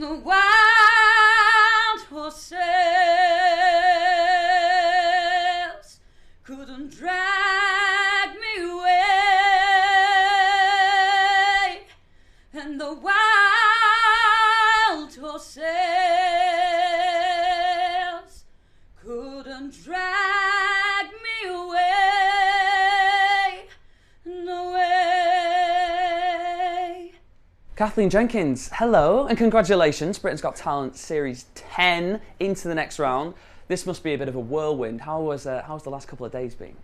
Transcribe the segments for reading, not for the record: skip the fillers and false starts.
and the wild horses couldn't drag me away, and the wild horses couldn't drag me away, no way. Kathleen Jenkins, hello and congratulations. Britain's Got Talent Series 10 into the next round. This must be a bit of a whirlwind. How's the last couple of days been?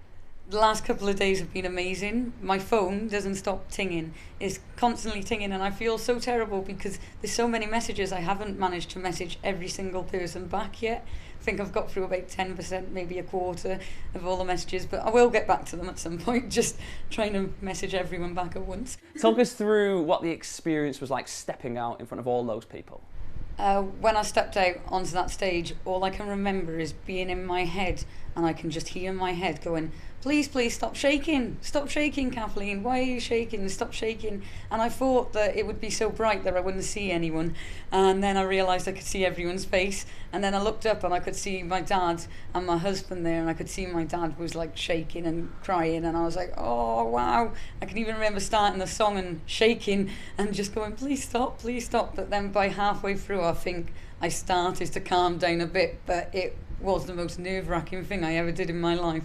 The last couple of days have been amazing. My phone doesn't stop tinging. It's constantly tinging, and I feel so terrible because there's so many messages. I haven't managed to message every single person back yet. I think I've got through about 10%, maybe a quarter of all the messages, but I will get back to them at some point, just trying to message everyone back at once. Talk us through what the experience was like stepping out in front of all those people. When I stepped out onto that stage, all I can remember is being in my head, and I can just hear my head going, please, please stop shaking, Kathleen, why are you shaking, stop shaking. And I thought that it would be so bright that I wouldn't see anyone, and then I realised I could see everyone's face, and then I looked up and I could see my dad and my husband there, and I could see my dad was like shaking and crying, and I was like, oh wow. I can even remember starting the song and shaking and just going, please stop, but then by halfway through I think I started to calm down a bit, but it was the most nerve-wracking thing I ever did in my life.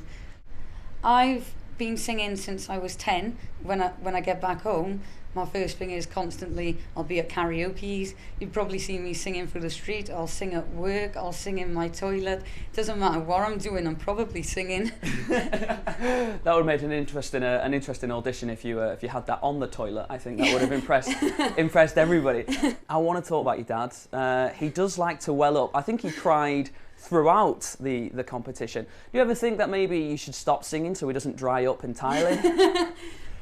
I've been singing since I was 10. When I get back home, my first thing is constantly, I'll be at karaoke's. You've probably seen me singing through the street. I'll sing at work, I'll sing in my toilet. It doesn't matter what I'm doing, I'm probably singing. That would have made an interesting audition if you had that on the toilet. I think that would have impressed everybody. I want to talk about your dad. He does like to well up. I think he cried throughout the competition. Do you ever think that maybe you should stop singing so he doesn't dry up entirely?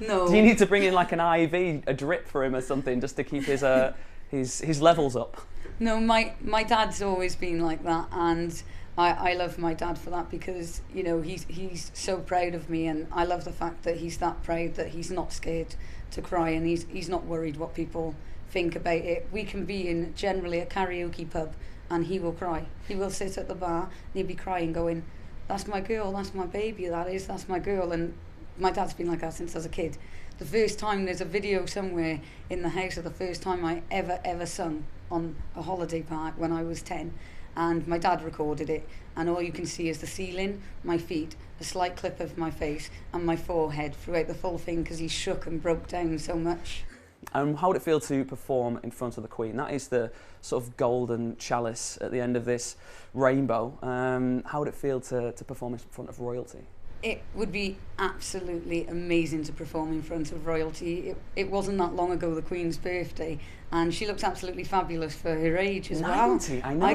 No. Do you need to bring in like an IV, a drip for him or something, just to keep his levels up? No, my dad's always been like that, and I love my dad for that, because you know he's so proud of me, and I love the fact that he's that proud that he's not scared to cry, and he's not worried what people think about it. We can be in generally a karaoke pub and he will cry. He will sit at the bar and he'll be crying going, that's my girl, that's my baby, that's my girl. And my dad's been like that since I was a kid. The first time, there's a video somewhere in the house of the first time I ever sung on a holiday park when I was 10, and my dad recorded it, and all you can see is the ceiling, my feet, a slight clip of my face and my forehead throughout the full thing, because he shook and broke down so much. How would it feel to perform in front of the Queen? That is the sort of golden chalice at the end of this rainbow. How would it feel to perform in front of royalty? It would be absolutely amazing to perform in front of royalty. It wasn't that long ago the Queen's birthday, and she looks absolutely fabulous for her age as 90, well. I know.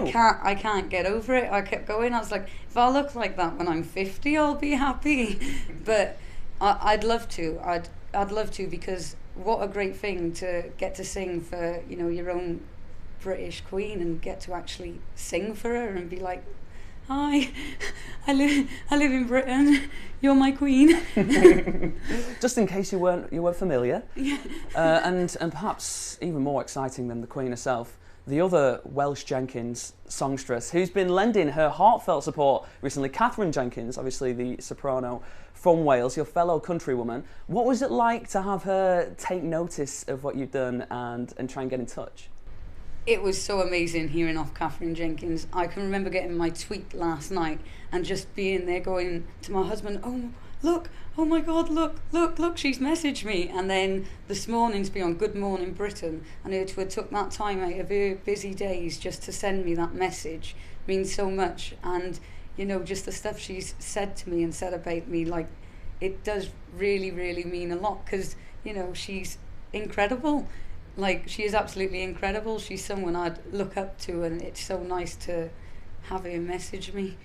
I can't get over it. I kept going. I was like, if I look like that when I'm 50, I'll be happy. But I'd love to. I'd love to, because what a great thing to get to sing for, you know, your own British Queen, and get to actually sing for her and be like, hi, I live in Britain, you're my Queen. Just in case you weren't familiar. Yeah. And perhaps even more exciting than the Queen herself, the other Welsh Jenkins songstress who's been lending her heartfelt support recently, Katherine Jenkins, obviously the soprano from Wales, your fellow countrywoman. What was it like to have her take notice of what you've done and try and get in touch? It was so amazing hearing off Katherine Jenkins. I can remember getting my tweet last night and just being there going to my husband, oh, look, oh my God, look, she's messaged me. And then this morning to be on Good Morning Britain, and her to have took that time out of her busy days just to send me that message means so much. And, you know, just the stuff she's said to me and said about me, like, it does really, really mean a lot, because, you know, she's incredible. Like, she is absolutely incredible. She's someone I'd look up to, and it's so nice to have her message me.